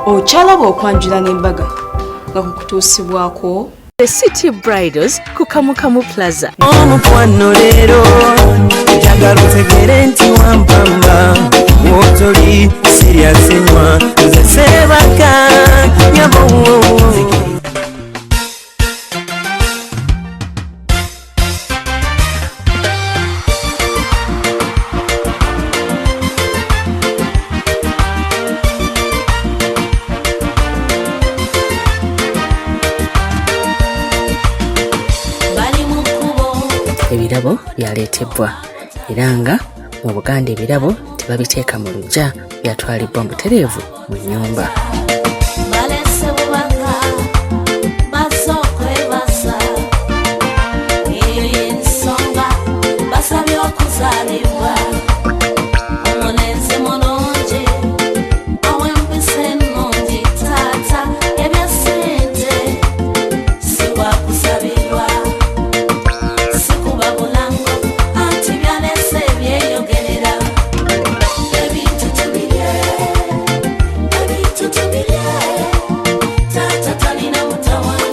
Ochalaba okwanjula n'embaga nga kukutuusibwako The City Bridals ku Kamukamu Plaza. Omukwano leero njagala otegere nti wampamba wotoli serious nnyo nze Sebaka nyabo. Ebirabo byaleetebwa era nga mu Buganda ebirabo tebabiteeka mu luggya, byatwalibwa mu butereevu mu nnyumba.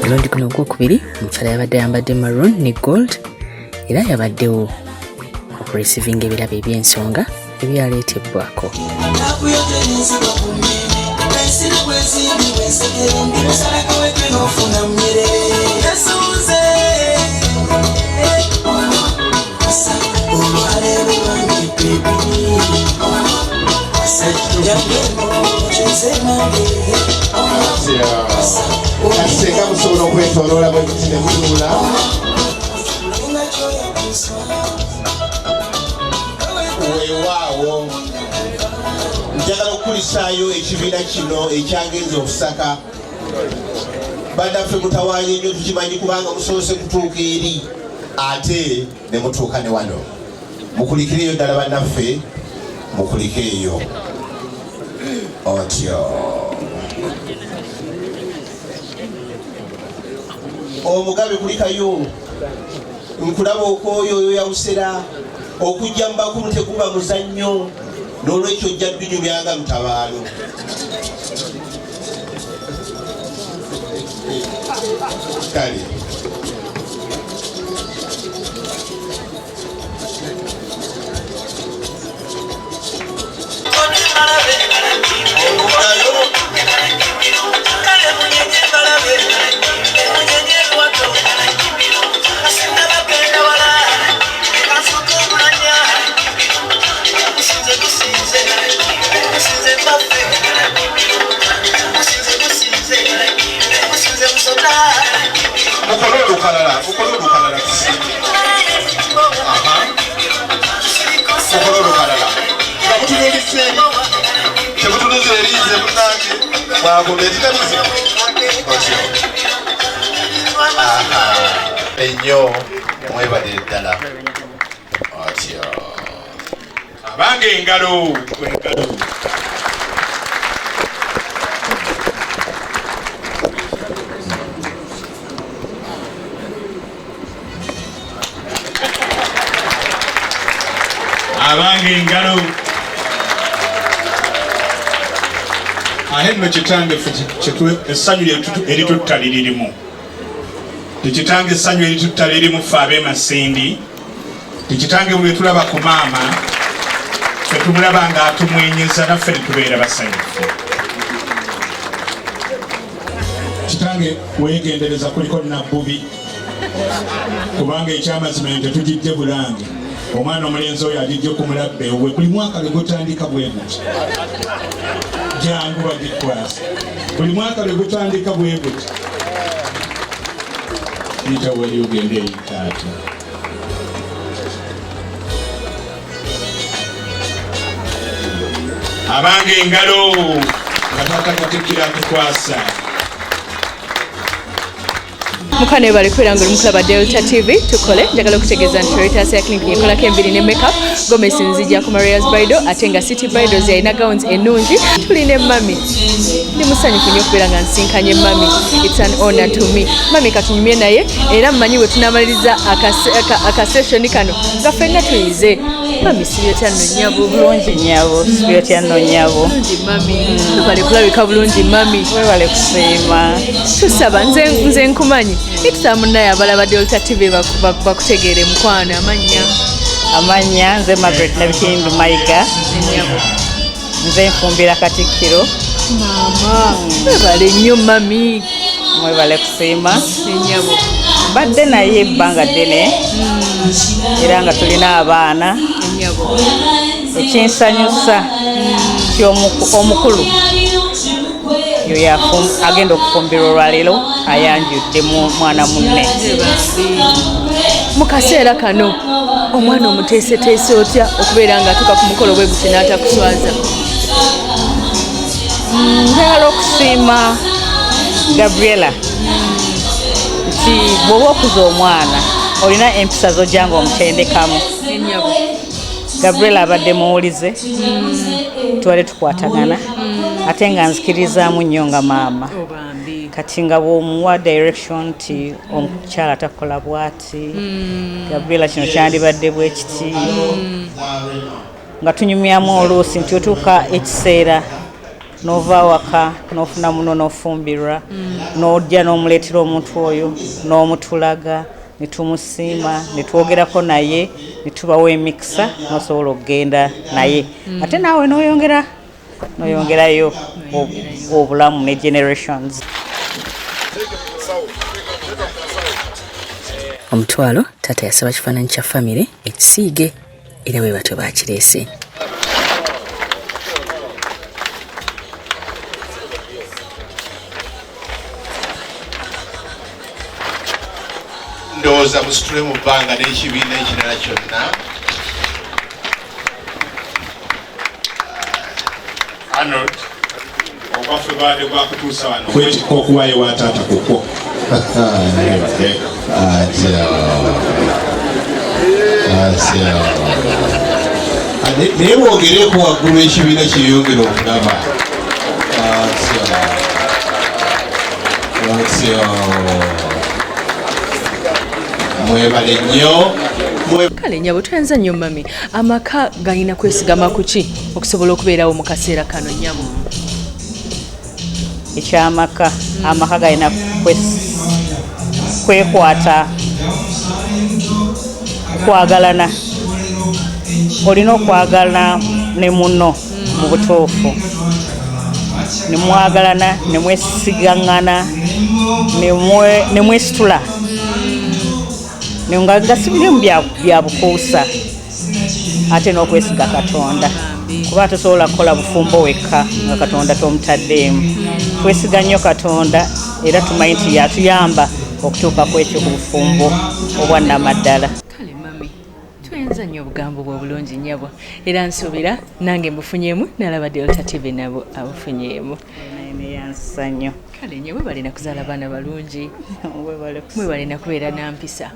Londi kuno gwokubiri omukyala yabadde ayambadde maroon ne gold era yabaddewo okureceiving ebirabo eby'ensonga ebyaleetebwako. Kasenga musobola okwetoloola bwe kuti ne mutuula. Weewaawo njagala okukulisaayo ekibiina kino ekyagenza okusaka. Bannaffe mutawaanye nnyo tukimanyi kubanga musoose kutuuka eri ate ne mutuuka ne wano. Mukulikireyo ddala bannaffe, mukulikeeyo otyo. Omugabe kulikayo nkulaba okwoyo oyo yawusera okujja mu bakulu tekuba muzannyo n'olwekyo ojja binyumyanga lutabaalo. Kale enyo mwebale ddala otyo. Abange engalo abange engalo. Ahenno kitange essanyu eritutta liririmu. Tekitange essanyu eritutta lirimu ffe ab'emasindi. Tekitange bwe tulaba ku maama ffe tumulaba nga atumwenyeza naffe ne tubeera basanyufu. Kitange weegendereza kuliko nabbubi kubanga ekyamazima ente tugijje Bulange. Omwana omulenzi oyo agijje ku mulabbe we buli mwaka lwe gutandika bwe guti. Jangu bagikwasa buli mwaka lwe gutandika bwe guti. Yita wali ogende eyitaata. Abange engalo nga taata Katikkiro atukwasa. Mukane bali kwera ngoli mukulaba Delta TV tukole njagala okutegeeza nti SHARITAH'SSHOW yekolako embiri ne makeup Gomez nzija ku Maria's Bridal ate nga City Bridals yalina gowns ennungi. Tuline mami ndi musanyufu nnyo okubeera nga nsinkanye mami. It's an honor to me. Mami katunyumye naye era mmanyi bwe tunamaliriza akaseshoni kano nga ffenna tuyize Mami sibyo no nyabo. Bulungi nyabo, sibyo no nyabo. Bulungi mami. Bale kulabika bulungi mami. Webale kusiima. Tusaba nze nkumanyi. Itusamu naye abalabadde Olta TV bakutegeere mukwana amanya nze Margaret Nabikindu Mayiga. Nze nfumbira Katikkiro. Mama, webale nnyo mami. Mwebale kusiima. Enyabo. Badde naye ebbanga ddene era nga tulina abaana. Enyabo. Ekinsanyusa omukulu yo agenda okufumbirwa olwaleero ayanjudde mwana munne. Mu kaseera kano omwana omuteeseteese otya okubeera nga atuuka ku mukolo bwe guti n'atakuswaza? Njagala okusiima Gabriela nti bw'oba okuza omwana olina empisa z'ojja nga omutendekamu. Gabriela abadde muwulize tuwale tukwatagana ate nga nzikirizaamu nnyo nga maama. Kati nga bw'omuwa direction nti omukyala takola bw'ati Gabriela kino kyandibadde bwe kiti nga tunyumyamu oluusi nti otuuka ekiseera n'ova awaka n'ofuna muno n'ofumbirwa n'ojja n'omuleetera omuntu oyo n'omutulaga ne tumusiima ne twogerako naye ne tubawo emikisa n'osobola okugenda naye ate naawe n'oyongerayo obulamu ne generations. Omutwalo taata yasaba kifaananyi kya famire ekisiige era bwe batyo bakireese. Ndowooza musitule mu bbanga n'ekibiina ekirala kyonna. Arnold, okwaffe baadde gwakutuusa wano kwetikka okuwaayo wa taata kukwo. Naye bwogereeko waggulu ekibiina kyeyongera okulaba. Mwebale nnyo. Kale nyabo twenza nnyo mami. Amaka galina kwesigama ku ki okusobola okubeerawo mu kaseera kano nyabo? Ekyamaka amaka galina kwekwata okwagalana. Olina okwagalana ne munno mu butuufu. Ne mwagalana ne mwesigaŋŋana ne mwesitula. Nga sibirimu bya bukuusa ate n'okwesiga Katonda kuba tosobola kukola bufumbo wekka nga Katonda tomutaddeemu. Twesiga nnyo Katonda era tumanyi nti yatuyamba okutuuka ku ekyo ku bufumbo obwannamaddala. Kale mami twenza nnyo obugambo bwo bulungi nnyabo era nsuubira nange mbufunyeemu n'alabadde Olta TV nabo abufunyeemu. Neyansa nnyo. Kale nyabo balina kuzaala baana balungi. Mwe balina kubeera na mpisa.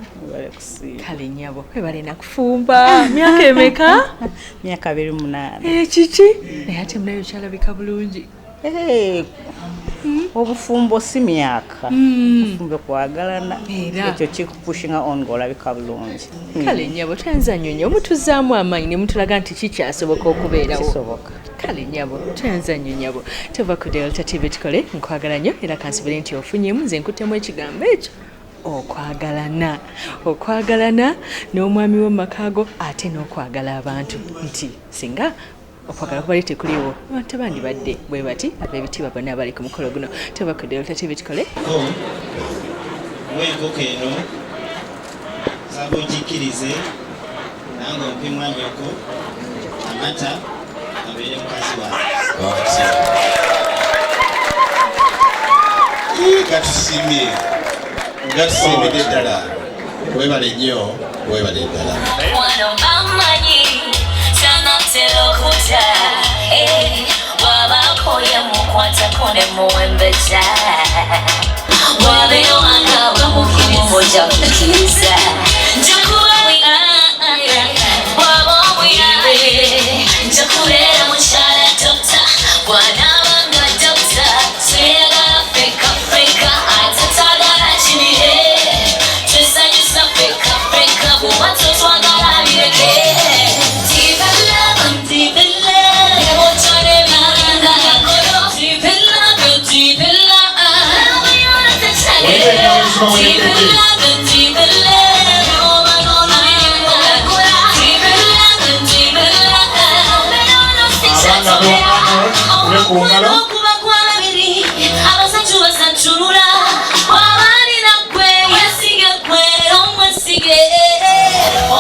Kale nyabo mwe balina kufumba. Myaka emeka? Myaka 28. Kiki? Naye ate munayo kyalabika bulungi. Obufumbo si myaka. Obufumbo kwagalana. Ekyo kikupushinga on ng'olabika bulungi. Kale nyabo twenza nnyo omutuzaamu amaanyi ne mutulaga nti kikyasoboka okubeerawo. Kisoboka. Kale nyabo twenza nnyo nyabo. Teva ku Olta TV tukole nkwagala nnyo era kansubire nti ofunyeemu nze nkuttemu ekigambo ekyo. Okwagalana n'omwami w'amakaago ate n'okwagala abantu nti singa okwagala kubali tekuliwo abantu bandibadde bwe bati ab'ebitiibwa bonna abali ku mukolo guno. Teva ku Olta TV tukole. Enkoko eno saba ogikkirize nange ompimwa nnyoko amata abeere mukazi wange. Gatusiimidde ddala. Webale nnyo, webale ddala. Wano amanyi tanatera okuta wabako yamukwatako ne muwembeza wabeyo anga bamukiriza ojja kukkiriza njakubeera mukyala dokta bw'anaabanga dokta tweyagala feka feka ate twagala kinire twesanyusa feka feka bw'oba totwagala bireke Kuba kwa babiri abasatu basatulula wabali nakwe yasige kwe omwesige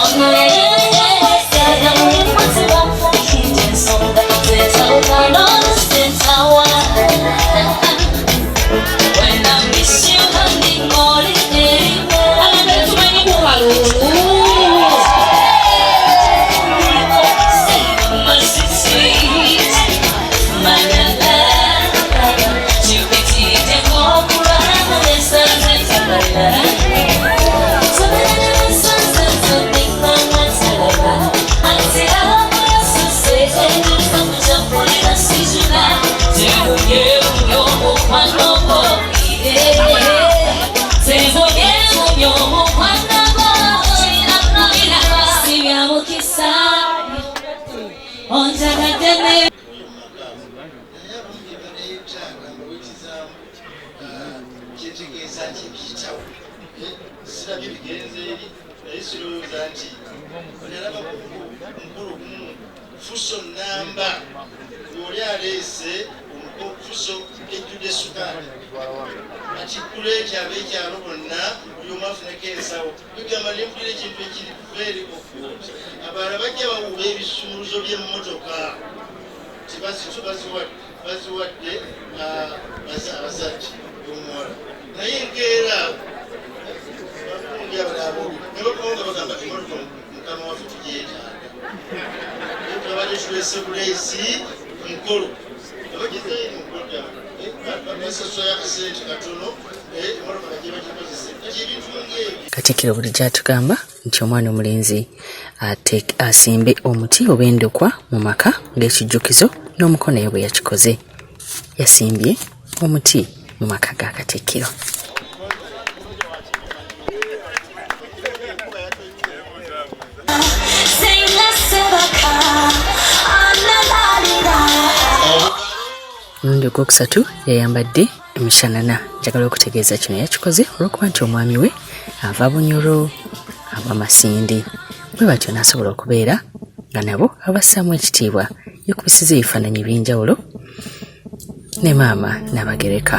ono yeyeyeyesega mulimuti bamfukije ensonga zetawa n'oluzetawa When I miss you honey all is there abantu tumanyi kubalulu Fuso namba yoli alese fuso ejjudde sukali akikuleti abekyalo bonna buli omu afuneko ensawo bigamba nempulira ekintu ekiri very awkward abalala bajja bawuba ebisumuluzo by'emmotoka baziwadde abazadde b'omuwala naye enkeera bakundi abalabo ne bakonga bagamba emmotoka mukama waffe tugyetaaga abadde tulese bulesi mukolo abagizeeri mukoda basaso yakasente katono emmotoka naje bagikozese kati ebintu ng'ebyo Katikkiro bulijjo atugamba nti omwana omulenzi asimbe omuti oba endokwa mu maka ng'ekijjukizo n'omukono ye bwe yakikoze yasimbye omuti mu maka ga Katikkiro. Mulundi ogwokusatu yayambadde emishanana njagala okutegeeza kino yakikoze olw'okuba nti omwami we ava Bunyoro ava Masindi bwe batyo n'asobola okubeera nga nabo abassaamu ekitiibwa yekubisiza ebifaananyi eby'enjawulo ne maama n'abagereka.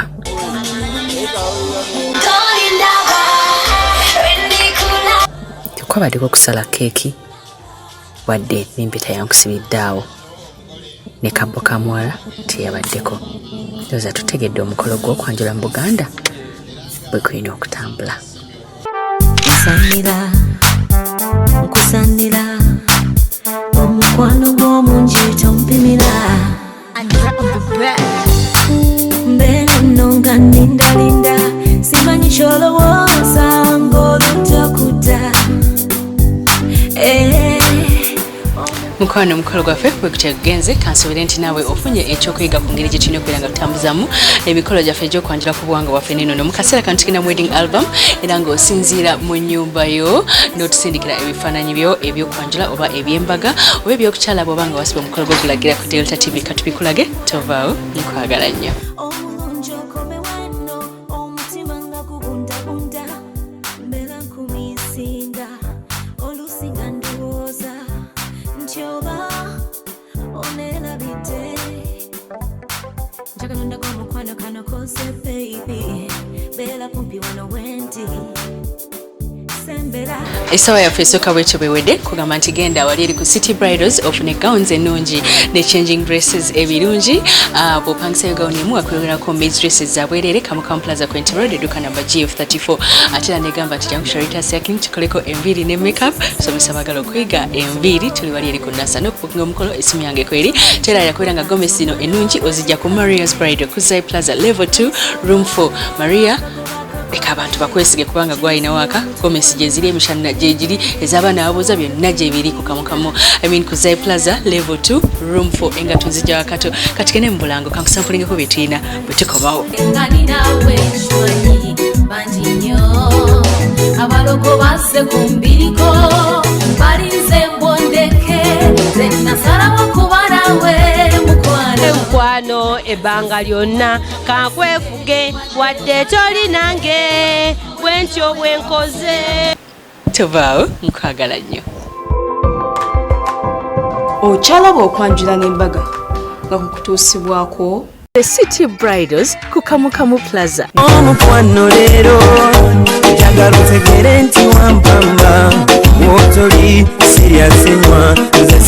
Tekwabaddeko okusala keeki wadde n'empeta yankusibiddaawo ne kabbo ka muwala teyabaddeko. Ndowooza tutegedde omukolo gw'okwanjula mu Buganda bwe gulina okutambula. Nkusanira omukwano gw'omungi tompimira mbeera nno nga ndindalinda simanyi kyolowooza ng'olutakuta Mukwano mukolo gwaffe bwe gutegenze kansobere nti nawe ofunye ekyokuyiga ku ngeri gye tulina okubeera nga tutambuzamu emikolo gyaffe egy'okwanjula ku buwangwa bwaffe n'ennono mu kaseera kano tukina wedding album era ng'osinziira mu nnyumba yo n'otusindikira ebifaananyi byo ebyokwanjula oba eby'embaga oba ebyokukyala bw'oba nga wasiba omukolo gw'ogulagira ku Delta TV katubikulage tovaawo nkwagala nnyo. Esawa yaffe esooka bwekyo bewedde kugamba nti genda wali eri ku City Bridals ofune gowns ennungi ne changing dresses ebirungi bw'opangisa gown emu akwegerako maids dresses za bwerere Kamukamu Plaza Quentin Road edduuka namba GF34 ate era negamba nti jangu SHARITAH'SSHOW tukoleko enviiri ne makeup somesa bagala okuyiga enviiri tuli wali eri ku Nasa n'okubukinga omukolo esimu yange kweri tera yakwera nga gomesi zino ennungi ozijja ku Maria's Bridal ku Zai Plaza level 2 room 4 Maria eka abantu bakwesige kubanga gwalina waka gomesi gye ziri emishanana gye giri ez'abaana ababuuza byonna gye biri ku Kamukamu ku Zai Plaza level 2 room 4 enga tunzijja wakato katikene mu bulango kankusampulingeko bye tulina bwe tukomawo abalogo basse kumbiriko balinze mbondeke zenasalawo kubalawe mukwano ebbanga lyonna kankwefuge wadde toli nange bwentyo bwenkoze tubaawo nkwagala nnyo. Okyalaba okwanjula n'embaga nga kukutuusibwako The City Bridals ku Kamukamu Plaza. Omukwano leero njagala otegere nti wampamba wotoli serious nnyo nze